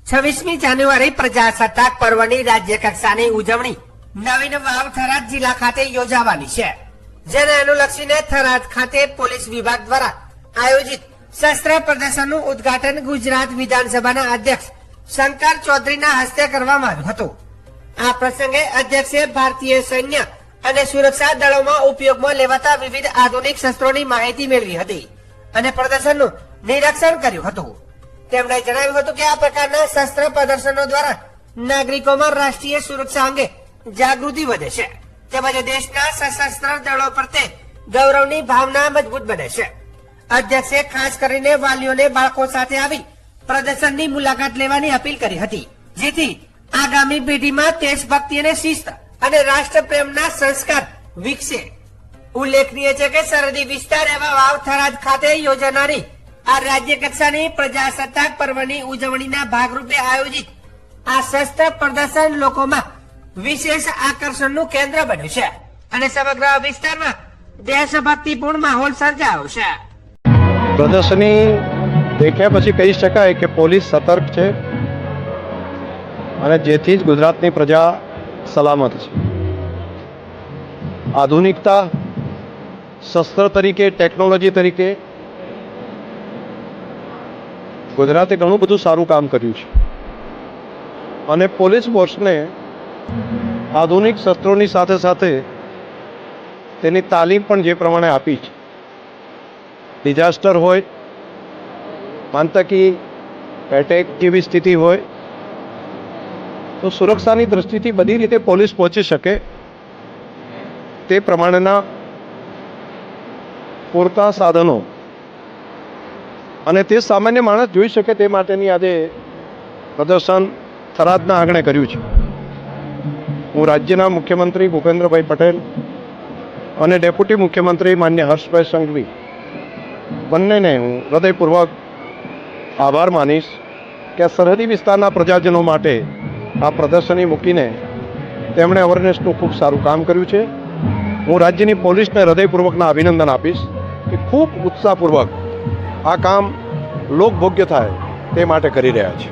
26મી જાન્યુઆરી પ્રજાસત્તાક પર્વની રાજ્ય કક્ષાની ઉજવણી નવીન વાવ થરાદ જિલ્લા ખાતે યોજાવાની છે, જેને અનુલક્ષીને થરાદ ખાતે પોલીસ વિભાગ દ્વારા આયોજિત શસ્ત્ર પ્રદર્શનનું ઉદ્ઘાટન ગુજરાત વિધાનસભાના અધ્યક્ષ શંકર ચૌધરીના હસ્તે કરવામાં આવ્યું હતું। આ પ્રસંગે અધ્યક્ષે ભારતીય સૈન્ય અને સુરક્ષા દળોમાં ઉપયોગમાં લેવાતા વિવિધ આધુનિક શસ્ત્રોની માહિતી મેળવી હતી અને પ્રદર્શનનું નિરીક્ષણ કર્યું હતું। તેમણે જણાવ્યું હતું કે આ પ્રકારના શસ્ત્ર પ્રદર્શનો દ્વારા નાગરિકોમાં રાષ્ટ્રીય સુરક્ષા અંગે જાગૃતિ વધે છે, તેમજ દેશના સશસ્ત્ર દળો પ્રત્યે ગૌરવની ભાવના મજબૂત બને છે। અધ્યક્ષે ખાસ કરીને વાલીઓને બાળકો સાથે આવી પ્રદર્શનની મુલાકાત લેવાની અપીલ કરી હતી, જેથી આગામી પેઢીમાં દેશભક્તિ અને શિસ્ત અને રાષ્ટ્રપ્રેમના સંસ્કાર વિકસે। ઉલ્લેખનીય છે કે સરહદી વિસ્તાર એવા વાવ થરાદ ખાતે યોજાનારી આ રાજ્ય કક્ષાની પ્રજાસત્તાક પર્વની ઉજવણીના ભાગરૂપે આયોજિત આ શસ્ત્ર પ્રદર્શન લોકોમાં વિશેષ આકર્ષણનું કેન્દ્ર બન્યું છે અને સમગ્ર વિસ્તારમાં દેશભક્તિપૂર્ણ માહોલ સર્જાયો છે। પ્રદર્શની દેખ્યા પછી કહી શકાય કે પોલીસ સતર્ક છે અને જેથી જ ગુજરાતની પ્રજા સલામત છે। આધુનિકતા શસ્ત્ર તરીકે, ટેકનોલોજી તરીકે ગુજરાતે ઘણું બધું સારું કામ કર્યું છે અને પોલીસ ફોર્સને આધુનિક શસ્ત્રોની સાથે સાથે તેની તાલીમ પણ જે પ્રમાણે આપી છે, ડિઝાસ્ટર હોય, આતંકી એટેક જેવી સ્થિતિ હોય તો સુરક્ષાની દ્રષ્ટિથી બધી રીતે પોલીસ પહોંચી શકે તે પ્રમાણેના પૂરતા સાધનો અને તે સામાન્ય માણસ જોઈ શકે તે માટેની આજે પ્રદર્શન થરાદના આંગણે કર્યું છે। હું રાજ્યના મુખ્યમંત્રી ભૂપેન્દ્રભાઈ પટેલ અને ડેપ્યુટી મુખ્યમંત્રી માન્ય હર્ષભાઈ સંઘવી બંનેને હું હૃદયપૂર્વક આભાર માનીશ કે આ સરહદી વિસ્તારના પ્રજાજનો માટે આ પ્રદર્શની મૂકીને તેમણે અવેરનેસનું ખૂબ સારું કામ કર્યું છે। હું રાજ્યની પોલીસને હૃદયપૂર્વકના અભિનંદન આપીશ કે ખૂબ ઉત્સાહપૂર્વક આ કામ લોકભોગ્ય થાય તે માટે કરી રહ્યા છે।